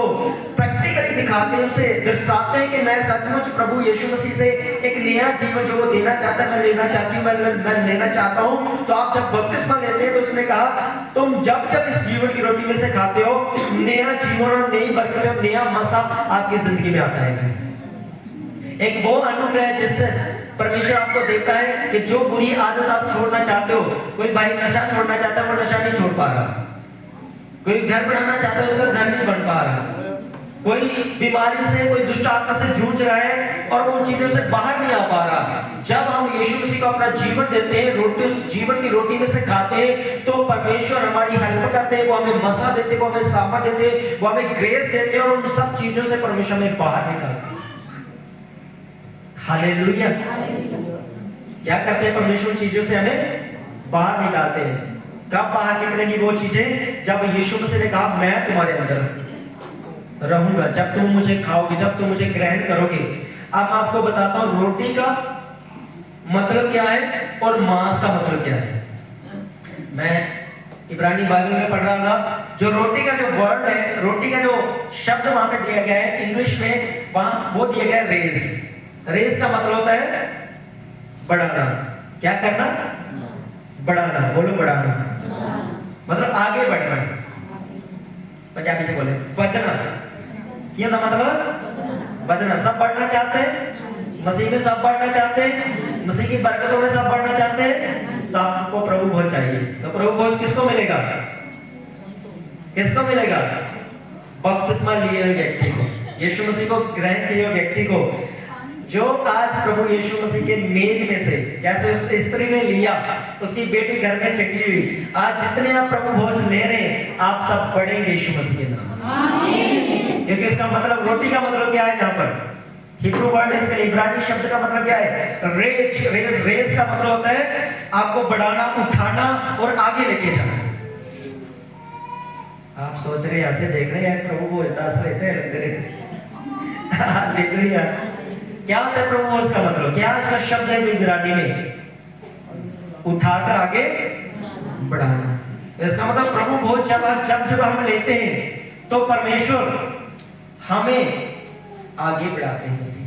प्रैक्टिकली दिखाते हैं, उसे दर्शाते हैं कि मैं सचमुच प्रभु यीशु मसीह से एक नया जीवन जो वो देना चाहता है मैं लेना चाहती हूँ, मैं लेना चाहता हूँ, तो आप जब बपतिस्मा लेते हैं तो उसने कहा तुम जब जब इस जीवन की रोटी में से खाते हो नया जीवन और नई बरकत और नया मसा आपकी जिंदगी में आता है। एक वो अनुग्रह है जिससे परमेश्वर आपको देता है कि जो बुरी आदत आप छोड़ना चाहते हो, कोई भाई नशा छोड़ना चाहता है वो नशा नहीं छोड़ पा रहा, कोई घर बनाना चाहता है उसका घर नहीं बन पा रहा, कोई बीमारी से, कोई दुष्ट आत्मा से जूझ रहा है और वो उन चीजों से बाहर नहीं आ पा रहा। जब हम यीशु मसीह को अपना जीवन देते हैं, रोटी, उस जीवन की रोटी में से खाते हैं, तो परमेश्वर हमारी हेल्प करते हैं, वो हमें मसा देते हैं, वो हमें सामर्थ देते हैं, वो हमें ग्रेस देते हैं, और उन सब चीजों से परमेश्वर हमें बाहर निकालते हैं। हालेलुया। क्या करते हैं परमेश्वर? चीजों से हमें बाहर निकालते हैं। कब बाहर निकलेंगी वो चीजें? जब यीशु मसीह ने कहा मैं तुम्हारे अंदर रहूंगा, जब तुम मुझे खाओगे, जब तुम मुझे ग्रहण करोगे। अब मैं आपको बताता हूं रोटी का मतलब क्या है और मांस का मतलब क्या है। मैं इब्रानी बाइबल में पढ़ रहा था, जो रोटी का जो वर्ड है, रोटी का जो शब्द वहां पे दिया गया है इंग्लिश में, वहां वो दिया गया है रेस। रेस का मतलब होता है बढ़ाना। क्या करना? बढ़ाना। बोलो बढ़ाना, मतलब आगे बढ़ना। पंजाबी से बोले बढ़ना। क्या मतलब? बढ़ना। सब बढ़ना चाहते हैं, मसीह में सब बढ़ना चाहते हैं, मसीह की बरकतों में सब बढ़ना चाहते हैं, तो आपको प्रभु भोज चाहिए। तो प्रभु भोज किसको मिलेगा? किसको मिलेगा? बपतिस्मा लिए हुए व्यक्ति को, यीशु मसीह को ग्रहण किए हुए व्यक्ति को, जो आज प्रभु यीशु मसीह के मेज में से, जैसे उस स्त्री ने लिया, उसकी बेटी घर में चटी हुई, आज जितने आप प्रभु भोज ले रहे हैं आप सब पढ़ेंगे यीशु मसीह के नाम। आमीन। क्योंकि इसका मतलब, रोटी का मतलब क्या है यहाँ पर? हिब्रू वर्ड, इसका इब्रानी शब्द का मतलब क्या है? रेस। रेस का मतलब होता है आपको बढ़ाना, उठाना और आगे लेके जाना। आप सोच रहे ऐसे देख रहे हैं प्रभु भोज दास रहते हैं। हालेलुया। क्या होता है प्रभु भोज का मतलब? क्या इसका शब्द है इब्रानी में? उठाकर आगे बढ़ाना। इसका मतलब प्रभु भोज जब हम लेते हैं तो परमेश्वर हमें आगे बढ़ाते हैं।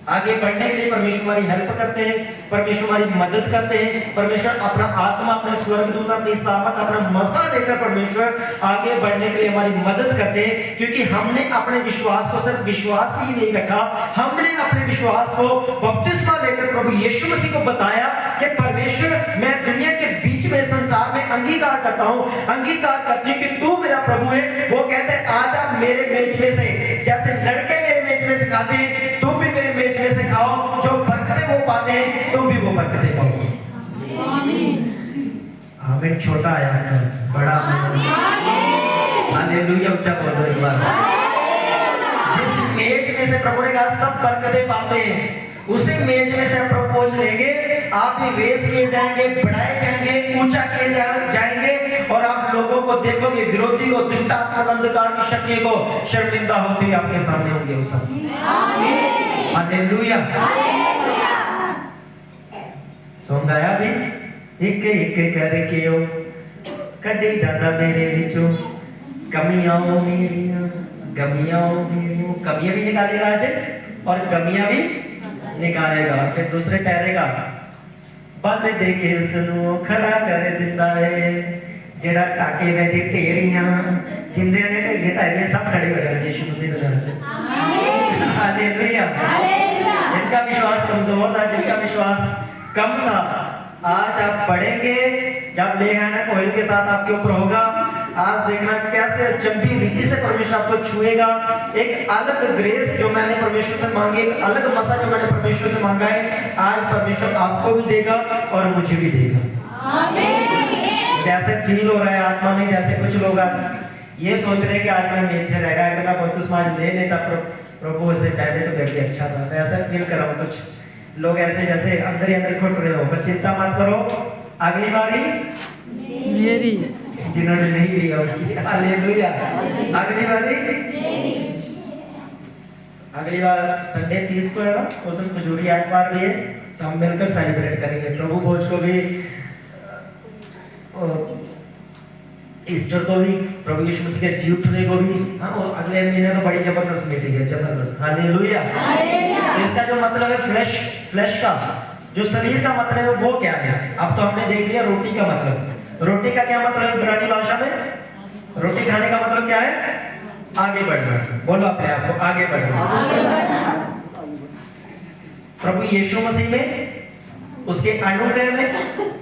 आगे बढ़ने के लिए परमेश्वर हमारी हेल्प करते हैं, परमेश्वर हमारी मदद करते हैं, परमेश्वर अपना आत्मा, अपने स्वर्गदूत, अपनी सामर्थ, अपना मसा देकर परमेश्वर आगे बढ़ने के लिए हमारी मदद करते हैं। क्योंकि हमने अपने विश्वास को सिर्फ विश्वास ही नहीं रखा, हमने अपने विश्वास को बपतिस्मा लेकर प्रभु यीशु मसीह को बताया कि परमेश्वर मैं दुनिया के बीच में, संसार में अंगीकार करता हूँ, अंगीकार करती हूँ कि तू मेरा प्रभु है। वो कहते हैं आजा मेरे मेज में से, जैसे लड़के मेरे मेज में से खाते हैं तुम भी मेरे मेज में से खाओ, जो बरकतें वो पाते हैं तुम भी वो बरकतें पाओ। आमीन। छोटा आया बड़ा। हालेलुया। ऊंचा बोल दो एक बार। जिस मेज में से प्रभु ने कहा सब बरकतें पाते हैं, उसी मेज में से हम प्रपोज लेंगे, आप भी रेस किए जाएंगे, बढ़ाए जाएंगे, ऊंचा किए जाएंगे, और आप लोगों को देखोगे, विरोधी को, दुष्ट आत्मा अंधकार की शक्ति को शर्मिंदा होते हुए आपके सामने होंगे वो सब। हालेलुया। सॉन्ग गाया भी, एक एक करके ओ कड़ी ज्यादा मेरे विचों कमियां मेरियां, कमियां भी निकालेगा आज और कमियां भी निकालेगा। फिर दूसरे पैरेगा, बल दे के उसनू खड़ा कर दिंदा है, जेड़ा टाके मेरी ढेरियां जिंदे ने ढेरी ढाई सब खड़े हो जाएंगे यीशु मसीह के नाम से। हालेलुया। जिनका विश्वास कमजोर था, जिनका विश्वास कम था, आज आप बढ़ेंगे जब ले आना ऑयल के साथ आपके ऊपर होगा। आज देखना कैसे चंपी रीति से परमेश्वर आपको छुएगा। एक अलग ग्रेस जो मैंने परमेश्वर से मांगी, एक अलग मसा जो मैंने परमेश्वर से मांगा है, आज परमेश्वर आपको भी देगा और मुझे भी देगा। आमीन। जैसे फील हो रहा है आत्मा में, जैसे कुछ लोग आज ये सोच रहे हैं कि आज मैं मेज से रहेगा, अगर मैं बहुत समाज ले लेता प्रभु से कह दे तो मेरे लिए अच्छा था। मैं ऐसा फील कर रहा हूँ, कुछ लोग ऐसे जैसे अंदर ही अंदर घुट रहे हो, पर चिंता मत करो, अगली बारी मेरी, जिन्होंने नहीं लिया उनकी। हालेलुया। अगली बारी अगली बार संडे 30 को है ना, उस दिन खजूरी एतवार भी है, तो हम मिलकर सेलिब्रेट करेंगे। प्रभु भोज को भी, ईस्टर को भी, प्रभु यीशु मसीह के जी उठने को भी, हाँ, और अगले महीने तो बड़ी जबरदस्त मीटिंग है, जबरदस्त। हालेलुया। इसका जो मतलब है फ्लैश का जो शरीर का मतलब है वो क्या है? अब तो हमने देख लिया रोटी का मतलब। रोटी का क्या मतलब है इब्रानी भाषा में? रोटी खाने का मतलब क्या है? आगे बढ़ना। बोलो अपने आप को, आगे बढ़ना। प्रभु यीशु मसीह में, उसके अनुग्रह में,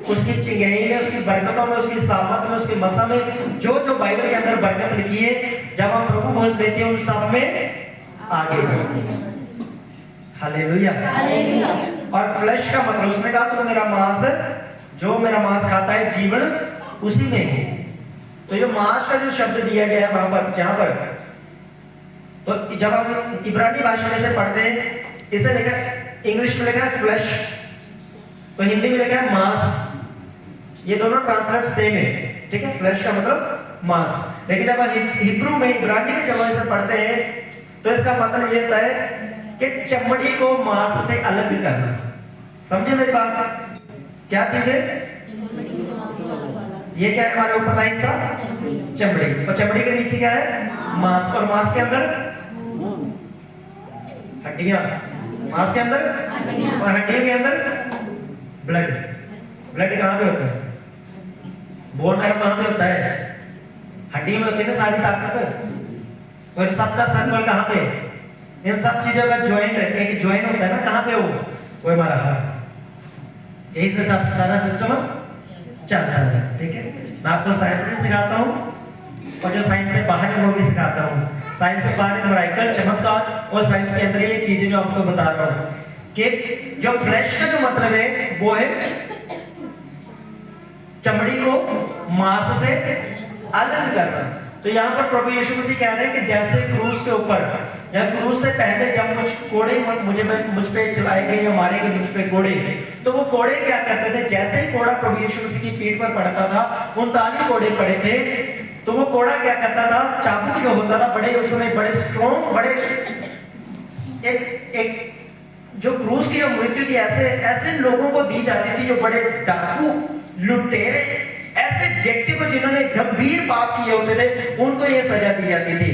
उसकी चिंगाई में, उसकी बरकतों में, उसकी सामत में, उसके मसा में, जो जो बाइबल के अंदर बरकत लिखी है, जब हम प्रभु भोज देते हैं उन सब में आगे बढ़ते हैं। हालेलुया। और फ्लैश का मतलब उसने कहा तो मेरा मांस, जो मेरा मांस खाता है जीवन उसी में है। तो ये मांस का जो शब्द दिया गया है वहां पर, जहां पर, तो जब हम इब्रानी भाषा में से पढ़ते हैं, इसे लिखा इंग्लिश में लिखा है फ्लैश, तो हिंदी में लिखा है मांस। ये दोनों ट्रांसलेट सेम है, ठीक है? फ्लैश का मतलब मांस। लेकिन जब हम हिब्रू में, इब्रानी के जमाने से पढ़ते हैं, तो इसका मतलब ये होता है कि चमड़ी को मांस से अलग करना। समझे मेरी बात? क्या चीज है ये? क्या है हमारे ऊपर का हिस्सा? चमड़ी। और चमड़ी के नीचे क्या है? मांस। और मांस के अंदर हड्डियां। मांस के अंदर और हड्डियों के अंदर ब्लड। ब्लड कहाँ पे होता है? बोन मैरो कहाँ पे होता है? हड्डियों में होती है ना सारी ताकत। और सबका सर्कल कहाँ पे? इन सब चीजों का ज्वाइंट, एक ज्वाइंट होता है ना, कहाँ पे वो हमारा हार्ट। यही से सब सारा सिस्टम चलता है, ठीक है? मैं आपको साइंस भी सिखाता हूँ और जो साइंस से बाहर है वो भी सिखाता हूँ। साइंस से बाहर मिरेकल, चमत्कार, और साइंस के अंदर ये चीजें जो आपको बता रहा हूँ कि जो फ्लैश का जो मतलब है वो है चमड़ी को मांस से अलग करना। तो यहाँ पर प्रभु यीशु मसीह कह रहे हैं कि जैसे क्रूस के ऊपर या क्रूस से पहले जब कुछ कोड़े मुझ पे चलाएंगे या मारेंगे मुझ पे कोड़े, तो वो कोड़े क्या करते थे? जैसे ही कोड़ा प्रभु यीशु मसीह की पीठ पर पड़ता था, 39 कोड़े पड़े थे, तो वो कोड़ा क्या करता था? चाबुक जो होता था, बड़े उस समय बड़े स्ट्रॉन्ग, बड़े एक जो क्रूस की जो मृत्यु थी ऐसे लोगों को दी जाती थी, जो बड़े डाकू, लुटेरे, ऐसे व्यक्ति को जिन्होंने गंभीर पाप किए होते थे, उनको ये सजा दी जाती थी।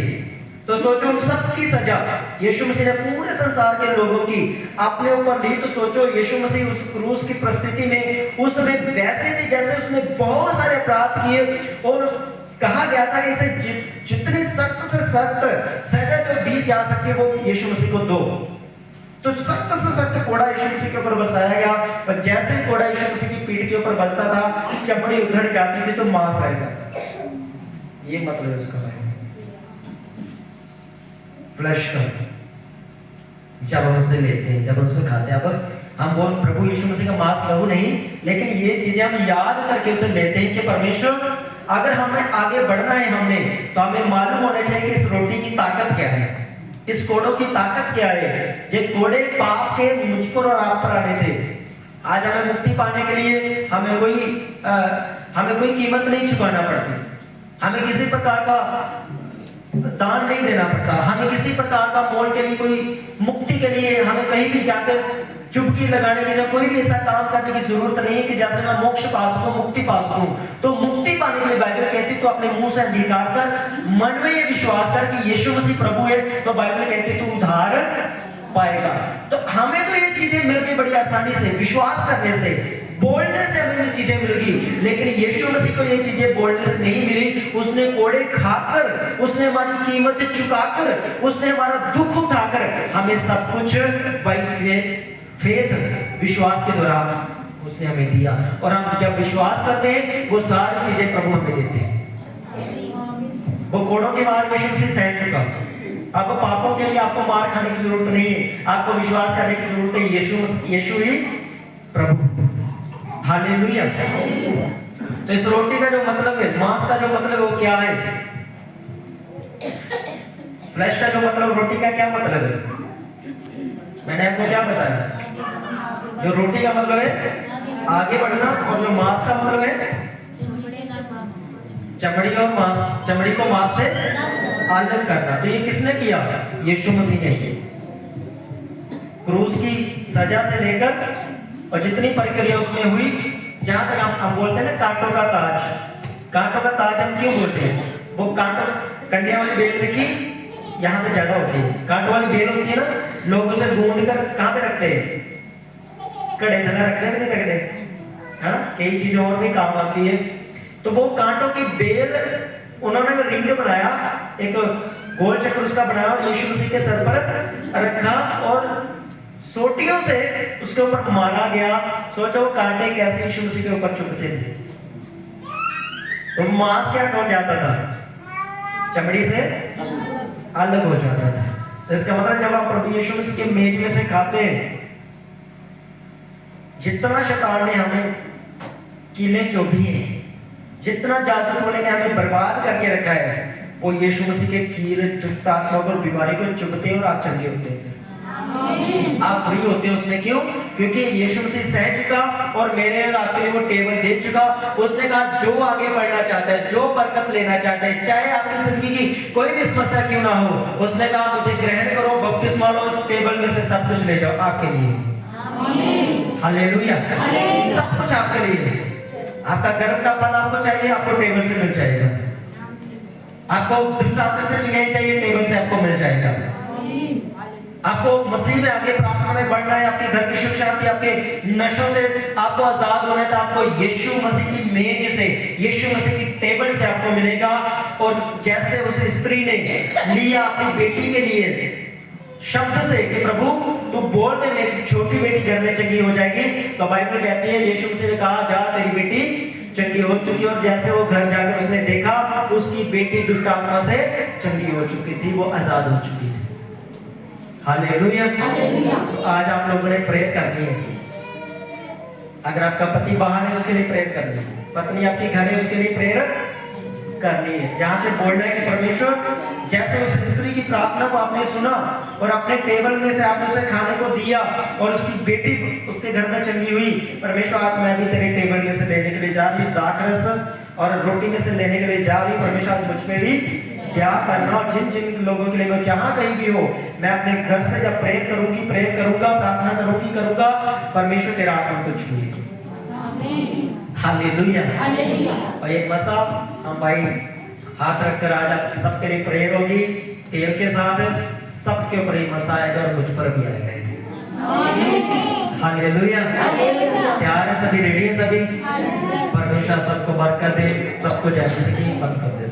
तो सोचो उन सबकी सजा यीशु मसीह ने पूरे संसार के लोगों की अपने ऊपर ली। तो सोचो यीशु मसीह उस क्रूस की परिस्थिति में उस समय वैसे थे जैसे उसने बहुत सारे अपराध किए, और कहा गया था कि इसे जितनी सख्त से सख्त सजा जो दी जा सके वो यीशु मसीह को दो। तो सख्त से सख्त कोड़ा यीशु मसीह के ऊपर बसाया गया, और जैसे कोड़ा यीशु मसीह की पीठ के ऊपर बसता था, चमड़ी उधड़ जाती थी तो मांस रह जाता। ये मतलब है उसका फ्लैश का। जब हम उसे लेते हैं, जब हम उसे खाते हैं, अब हम बोल प्रभु यीशु मसीह का मांस लहू नहीं, लेकिन ये चीजें हम याद करके उसे लेते हैं कि परमेश्वर अगर हमें आगे बढ़ना है हमने, तो हमें मालूम होना चाहिए कि इस रोटी की ताकत क्या है। इस कोड़ों की ताकत क्या है? ये कोड़े पाप के मुझ पर और आप पर आने थे। आज हमें मुक्ति पाने के लिए हमें कोई कीमत नहीं चुकाना पड़ती, हमें किसी प्रकार का दान नहीं देना पड़ता, हमें किसी प्रकार का मोल के लिए, कोई मुक्ति के लिए हमें कहीं भी जाकर चुटकी लगाने के लिए कोई भी ऐसा काम करने की जरूरत नहीं है कि जैसे मैं मोक्ष पा सकूं, मुक्ति पा सकूं। तो मुक्ति पाने के लिए बाइबल कहती है तो अपने मुंह से अंगीकार कर, मन में ये विश्वास कर कि यीशु मसीह प्रभु है, तो बाइबल कहती है तू उद्धार पाएगा। तो हमें तो ये चीजें मिल गई बड़ी आसानी से, विश्वास करने से, बोलने से हमें ये चीजें मिल गई। लेकिन यीशु मसीह को ये चीजें बोलने से नहीं मिली। उसने कोड़े खाकर, उसने हमारी कीमत चुकाकर, उसने हमारा दुख उठाकर हमें सब कुछ बाय फेथ, विश्वास के दौरान उसने हमें दिया। और हम जब विश्वास करते हैं वो सारी चीजें प्रभु हमें देते हैं। वो कोड़ों के मार यीशु मसीह सह चुका। अब पापों के लिए आपको मार खाने की जरूरत नहीं है, आपको विश्वास करने की जरूरत है, यीशु ही प्रभु। हालेलुया। तो इस रोटी का जो मतलब है, मांस का जो मतलब है वो क्या है? फ्लैश का जो मतलब, रोटी का क्या मतलब है? मैंने आपको क्या बताया? जो रोटी का मतलब है आगे बढ़ना, और जो मांस का मतलब है चमड़ी को मांस से अलग करना। तो ये किसने किया? यीशु मसीह ने किया। क्रूस की सजा से लेकर और जितनी प्रक्रिया उसमें हुई, जहां तक हम बोलते हैं ना कांटों का ताज, कांटों का ताज हम क्यों बोलते हैं? वो कांटों, कंडिया वाली बेल देखी यहाँ पे ज्यादा होती है, कांटों वाली बेल होती है ना, लोग उसे गूंद कर कहाँ पे रखते हैं? कड़े धना रखते हैं, नहीं रखते? हाँ, कई चीजें और भी काम आती है। तो वो कांटों की बेल उन्होंने रिंग बनाया, एक गोल चक्र उसका बनाया और यीशु मसीह के सर पर रखा और सोटियों से उसके ऊपर मारा गया। सोचो कांटे कैसे यीशु मसीह के ऊपर चुभते थे। तो मांस क्या हो जाता था? चमड़ी से अलग हो जाता था। तो इसका मतलब जब आप प्रभु यीशु मसीह के मेज में से खाते हैं, जितना शैतान ने हमें कीलें चुभी हैं, जितना जादू टोने ने हमें बर्बाद करके रखा है, वो यीशु मसीह के कील, दुष्ट आत्माओं और बीमारी को चुभते हैं और आप चंगे होते हैं, आप फ्री होते हैं उसमें। क्यों? क्योंकि यीशु मसीह सह चुका और मेरे और आपके लिए वो टेबल दे चुका। उसने कहा जो आगे बढ़ना चाहता है, जो बरकत लेना चाहता है, चाहे आपकी जिंदगी की कोई भी समस्या क्यों ना हो, उसने कहा मुझे ग्रहण करो, बपतिस्मा लो, उस टेबल में से सब कुछ ले जाओ आपके लिए। हालेलुया। सब कुछ आपके लिए। आपका गर्व का फल आपको चाहिए, आपको टेबल से मिल जाएगा। आपको दुष्ट आत्मा से छुड़ाई चाहिए, टेबल से आपको मिल जाएगा। आपको मसीह में आगे प्रार्थना में बढ़ना है, आपके घर की सुख शांति, आपके नशों से आपको आजाद होना है, तो आपको यीशु मसीह की मेज से, यीशु मसीह की टेबल से आपको मिलेगा। और जैसे उस स्त्री ने लिया अपनी बेटी के लिए शब्द से कि प्रभु तू बोल दे मेरी छोटी बेटी घर में चंगी हो जाएगी, तो बाइबल कहती है यीशु मसीह ने कहा जा तेरी बेटी चंगी हो चुकी। और जैसे वो घर जाकर उसने देखा उसकी बेटी दुष्ट आत्मा से चंगी हो चुकी थी, वो आजाद हो चुकी थी। हालेलुया। आज आप लोगों ने प्रेयर करनी है। अगर आपका पति बाहर है उसके लिए प्रेयर करनी है, पत्नी आपकी घर है उसके लिए प्रेयर करनी है। जहां से बोलना है कि परमेश्वर जैसे उस स्त्री की प्रार्थना को आपने सुना और अपने टेबल में से आपने उसे खाने को दिया और उसकी बेटी उसके घर में चंगी हुई, परमेश्वर आज मैं भी तेरे टेबल में से लेने के लिए जा रही हूँ, दाखरस और रोटी में से लेने के लिए जा रही हूँ। परमेश्वर आज मुझ में भी क्या करना, और जिन जिन लोगों के लिए मैं जहां कहीं भी हो, मैं अपने घर से जब प्रेयर करूंगा, प्रार्थना करूंगा, परमेश्वर तेरा आत्मा को छूएगा। हालेलुया। और एक मसा हम भाई हाथ रखकर आज आप सबके लिए प्रेयर होगी, तेल के साथ सबके ऊपर ही मसा आएगा और मुझ पर भी आएगा। हालेलुया। प्यार है सभी, रेडी है सभी? परमेश्वर सबको बरकत दे, सबको जैसे की बंद कर दे।